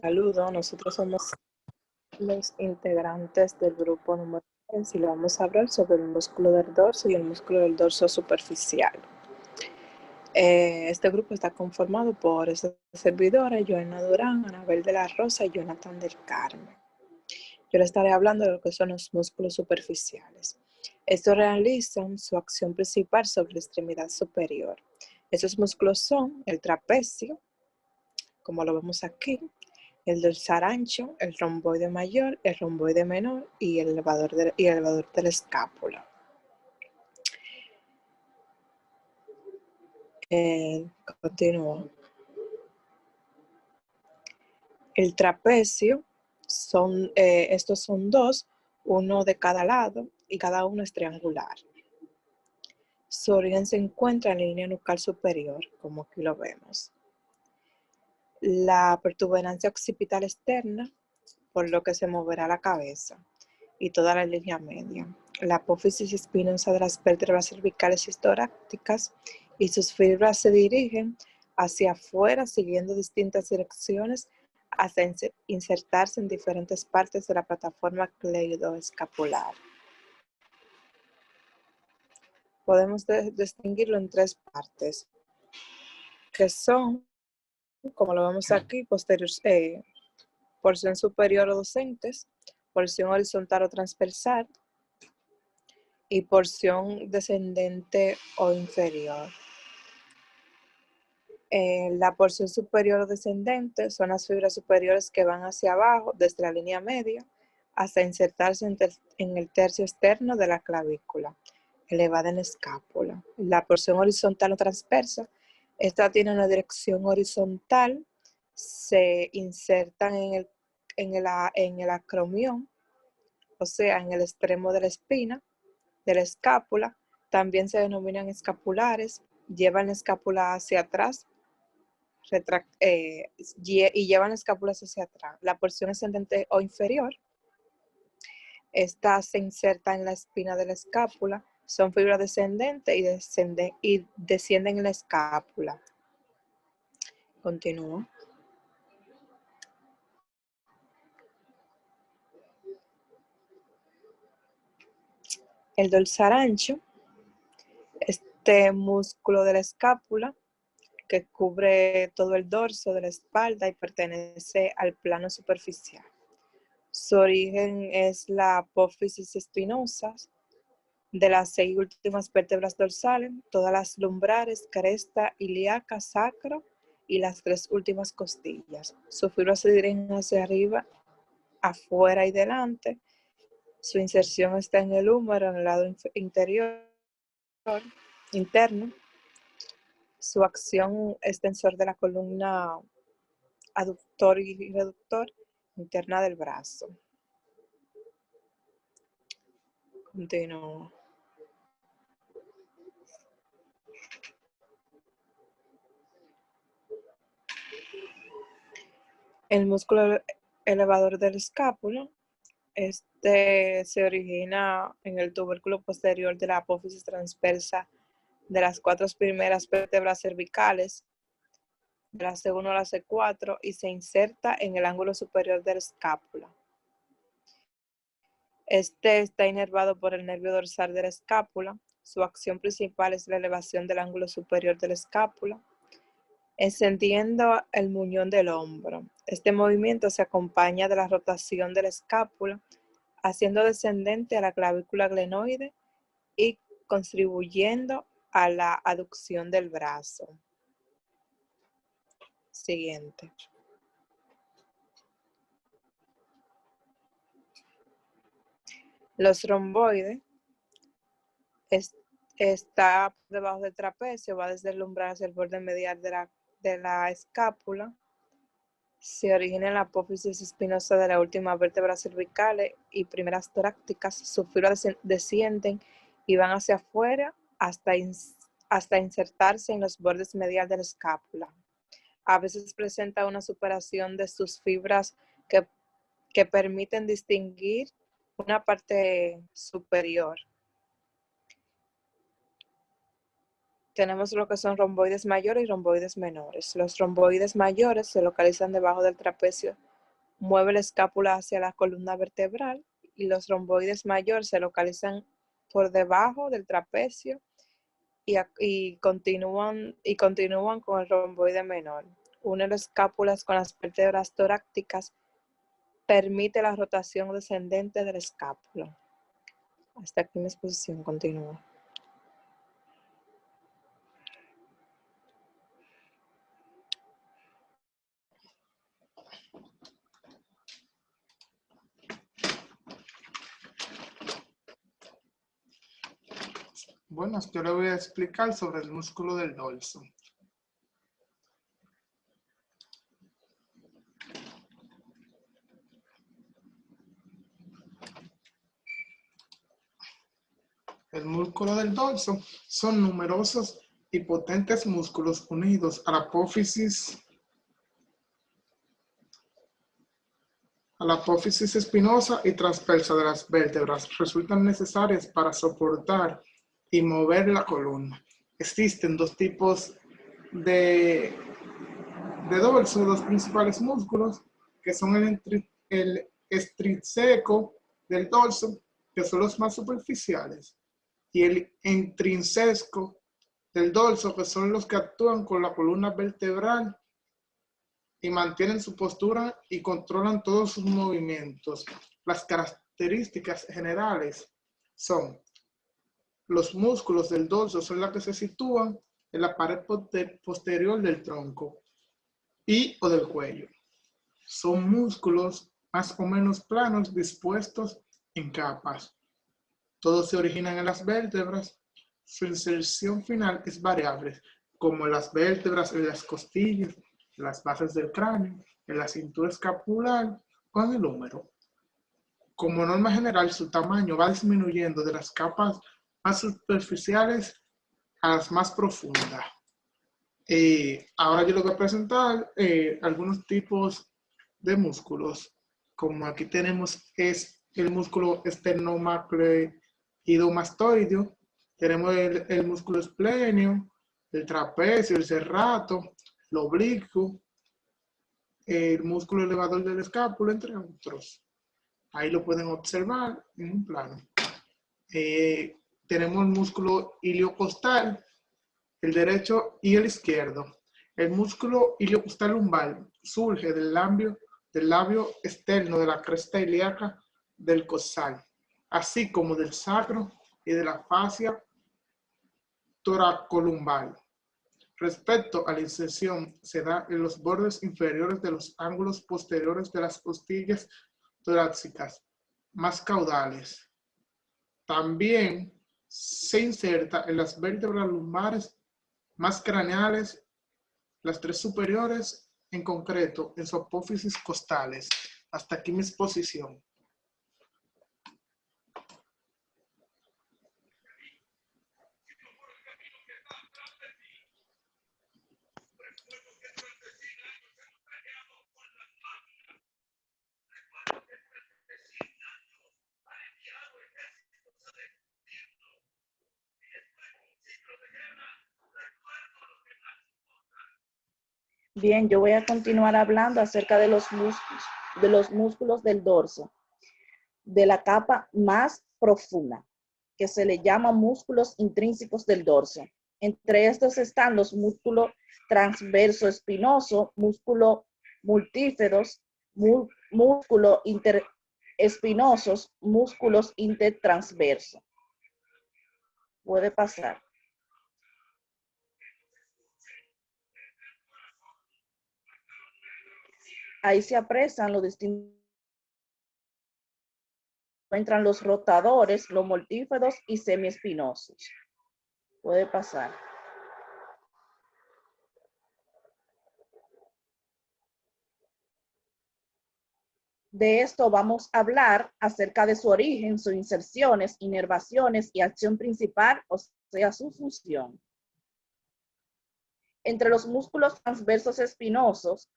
Saludos, nosotros somos los integrantes del grupo número 3 y le vamos a hablar sobre el músculo del dorso y el músculo del dorso superficial. Este grupo está conformado por esas servidoras, Joana Durán, Anabel de la Rosa y Jonathan del Carmen. Yo le estaré hablando de lo que son los músculos superficiales. Estos realizan su acción principal sobre la extremidad superior. Esos músculos son el trapecio, como lo vemos aquí, el dorsal ancho, el romboide mayor, el romboide menor y el elevador de la escápula. Continúo. El trapecio, estos son dos, uno de cada lado y cada uno es triangular. Su origen se encuentra en la línea nucal superior, como aquí lo vemos. La protuberancia occipital externa, por lo que se moverá la cabeza y toda la línea media. La apófisis espinosa de las vértebras cervicales y torácicas y sus fibras se dirigen hacia afuera siguiendo distintas direcciones hasta insertarse en diferentes partes de la plataforma cleidoescapular. Podemos distinguirlo en tres partes, que son, como lo vemos aquí, porción superior o docentes, porción horizontal o transversal y porción descendente o inferior. La porción superior o descendente son las fibras superiores que van hacia abajo desde la línea media hasta insertarse en el tercio externo de la clavícula, elevada en la escápula. La porción horizontal o transversa, esta tiene una dirección horizontal, se insertan en el acromión, o sea, en el extremo de la espina, de la escápula. También se denominan escapulares, llevan la escápula hacia atrás y llevan la escápula hacia atrás. La porción ascendente o inferior, esta se inserta en la espina de la escápula, son fibras descendentes y descienden en la escápula. Continúo. El dorsal ancho, este músculo de la escápula que cubre todo el dorso de la espalda y pertenece al plano superficial. Su origen es la apófisis espinosa de las 6 últimas vértebras dorsales, todas las lumbrares, cresta, ilíaca, sacro y las 3 últimas costillas. Sus fibras se dirigen hacia arriba, afuera y delante. Su inserción está en el húmero, en el lado interno. Su acción es tensor de la columna aductor y reductor interna del brazo. Continúo. El músculo elevador del escápulo, este se origina en el tubérculo posterior de la apófisis transversa de las 4 primeras vértebras cervicales, de la C1 a la C4, y se inserta en el ángulo superior de la escápula. Este está inervado por el nervio dorsal de la escápula. Su acción principal es la elevación del ángulo superior de la escápula, encendiendo el muñón del hombro. Este movimiento se acompaña de la rotación de la escápula, haciendo descendente a la clavícula glenoide y contribuyendo a la aducción del brazo. Siguiente. Los romboides está debajo del trapecio, va desde el umbral hacia el borde medial de la escápula. Se origina en la apófisis espinosa de la última vértebra cervicales y primeras torácicas. Sus fibras descienden y van hacia afuera hasta insertarse en los bordes medial de la escápula. A veces presenta una superación de sus fibras que permiten distinguir una parte superior. Tenemos lo que son romboides mayores y romboides menores. Los romboides mayores se localizan debajo del trapecio Mueve la escápula hacia la columna vertebral y los romboides mayores se localizan por debajo del trapecio y continúan con el romboide menor. Une las escápulas con las vértebras torácicas, permite la rotación descendente de la escápula. Hasta aquí mi exposición, continúa. Bueno, yo le voy a explicar sobre el músculo del dorso. El músculo del dorso son numerosos y potentes músculos unidos a la apófisis espinosa y transversa de las vértebras. Resultan necesarias para soportar y mover la columna. Existen dos tipos de dorso, dos principales músculos, que son el extrínseco del dorso, que son los más superficiales, y el intrínseco del dorso, que son los que actúan con la columna vertebral y mantienen su postura y controlan todos sus movimientos. Las características generales son: los músculos del dorso son los que se sitúan en la pared posterior del tronco y o del cuello. Son músculos más o menos planos dispuestos en capas. Todos se originan en las vértebras. Su inserción final es variable, como en las vértebras, en las costillas, en las bases del cráneo, en la cintura escapular o en el húmero. Como norma general, su tamaño va disminuyendo de las capas más superficiales a las más profundas. Ahora yo les voy a presentar algunos tipos de músculos. Como aquí tenemos es el músculo esternocleidomastoideo, tenemos el músculo esplenio, el trapecio, el serrato, el oblicuo, el músculo elevador del escápulo, entre otros. Ahí lo pueden observar en un plano. Tenemos el músculo iliocostal, el derecho y el izquierdo. El músculo iliocostal lumbar surge del labio externo de la cresta ilíaca del costal, así como del sacro y de la fascia toracolumbar. Respecto a la inserción, se da en los bordes inferiores de los ángulos posteriores de las costillas torácicas más caudales. También se inserta en las vértebras lumbares más craneales, las tres superiores en concreto, en su apófisis costales. Hasta aquí mi exposición. Bien, yo voy a continuar hablando acerca de los músculos del dorso, de la capa más profunda, que se le llama músculos intrínsecos del dorso. Entre estos están los músculos transverso espinoso, músculo multíferos, músculo interespinosos, músculos intertransversos. Puede pasar. Ahí se apresan los distintos. Encuentran los rotadores, los mortíferos y semiespinosos. Puede pasar. De esto vamos a hablar acerca de su origen, sus inserciones, inervaciones y acción principal, o sea, su función. Entre los músculos transversos espinosos,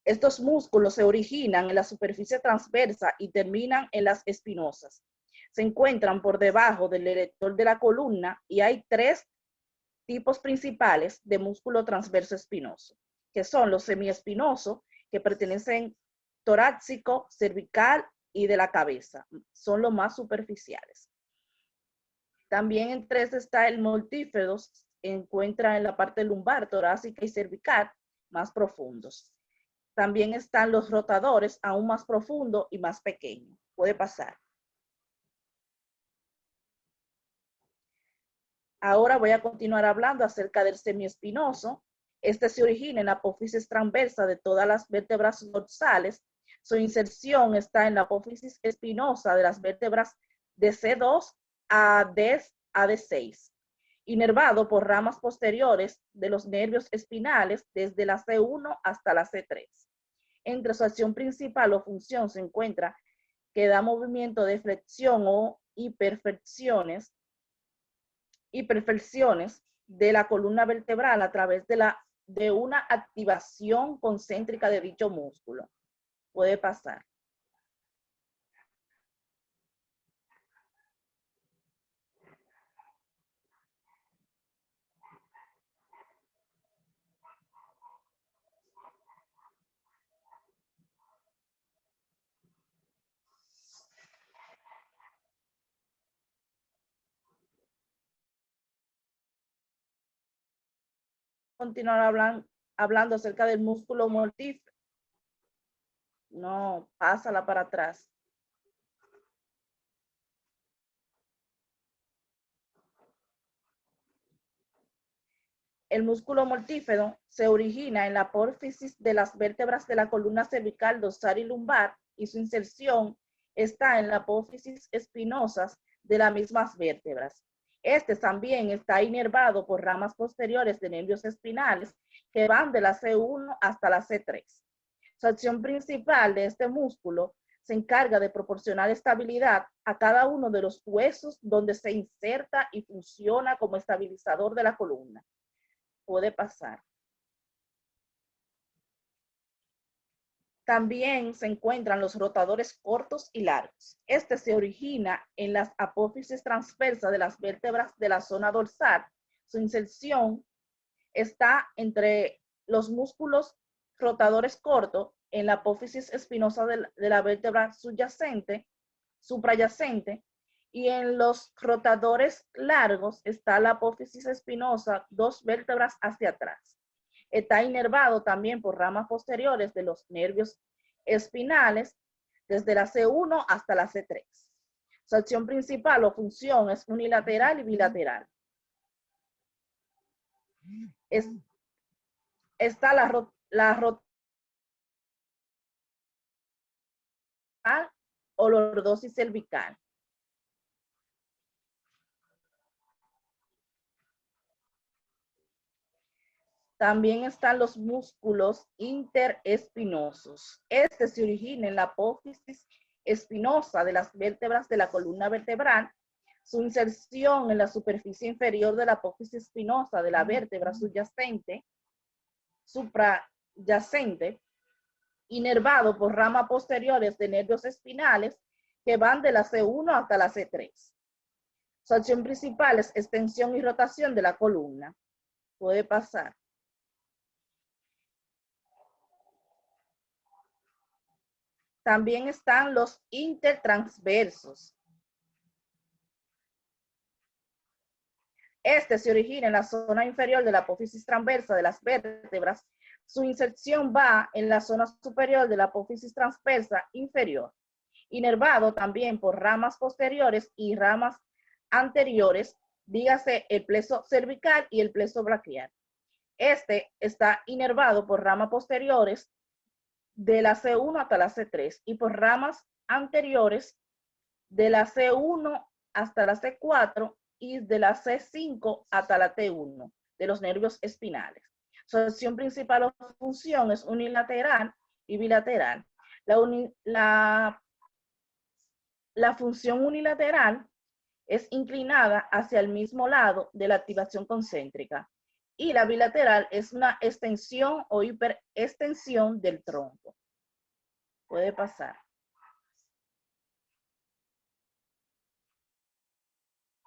estos músculos se originan en la superficie transversa y terminan en las espinosas. Se encuentran por debajo del erector de la columna y hay tres tipos principales de músculo transverso espinoso, que son los semiespinosos, que pertenecen torácico, cervical y de la cabeza. Son los más superficiales. También entre estos está el mortífero, se encuentra en la parte lumbar, torácica y cervical, más profundos. También están los rotadores, aún más profundo y más pequeño. Puede pasar. Ahora voy a continuar hablando acerca del semiespinoso. Este se origina en la apófisis transversa de todas las vértebras dorsales. Su inserción está en la apófisis espinosa de las vértebras de C2 a D6, inervado por ramas posteriores de los nervios espinales desde la C1 hasta la C3. Entre su acción principal o función se encuentra que da movimiento de flexión o hiperflexiones de la columna vertebral a través de una activación concéntrica de dicho músculo. Puede pasar. Continuar hablando acerca del músculo mortífero. No, pásala para atrás. El músculo mortífero se origina en la apófisis de las vértebras de la columna cervical, dorsal y lumbar, y su inserción está en la apófisis espinosas de las mismas vértebras. Este también está inervado por ramas posteriores de nervios espinales que van de la C1 hasta la C3. Su acción principal de este músculo se encarga de proporcionar estabilidad a cada uno de los huesos donde se inserta y funciona como estabilizador de la columna. Puede pasar. También se encuentran los rotadores cortos y largos. Este se origina en las apófisis transversas de las vértebras de la zona dorsal. Su inserción está entre los músculos rotadores cortos en la apófisis espinosa de la vértebra suprayacente, y en los rotadores largos está la apófisis espinosa 2 vértebras hacia atrás. Está inervado también por ramas posteriores de los nervios espinales desde la C1 hasta la C3. Su acción principal o función es unilateral y bilateral. Está la rotación o lordosis cervical. También están los músculos interespinosos. Este se origina en la apófisis espinosa de las vértebras de la columna vertebral. Su inserción en la superficie inferior de la apófisis espinosa de la vértebra suprayacente, inervado por ramas posteriores de nervios espinales que van de la C1 hasta la C3. Su acción principal es extensión y rotación de la columna. Puede pasar. También están los intertransversos. Este se origina en la zona inferior de la apófisis transversa de las vértebras. Su inserción va en la zona superior de la apófisis transversa inferior, inervado también por ramas posteriores y ramas anteriores, dígase el pleso cervical y el pleso braquial. Este está inervado por ramas posteriores de la C1 hasta la C3 y por ramas anteriores de la C1 hasta la C4 y de la C5 hasta la T1 de los nervios espinales. Su acción principal o función es unilateral y bilateral. La función unilateral es inclinada hacia el mismo lado de la activación concéntrica, y la bilateral es una extensión o hiperextensión del tronco. Puede pasar.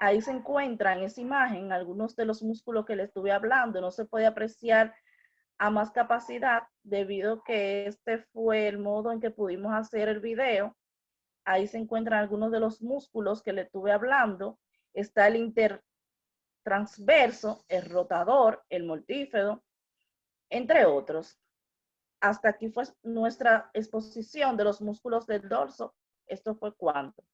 Ahí se encuentran en esa imagen algunos de los músculos que les estuve hablando. No se puede apreciar a más capacidad debido a que este fue el modo en que pudimos hacer el video. Ahí se encuentran algunos de los músculos que le estuve hablando. Está el intertransverso, el rotador, el mortífero, entre otros. Hasta aquí fue nuestra exposición de los músculos del dorso. Esto fue cuanto.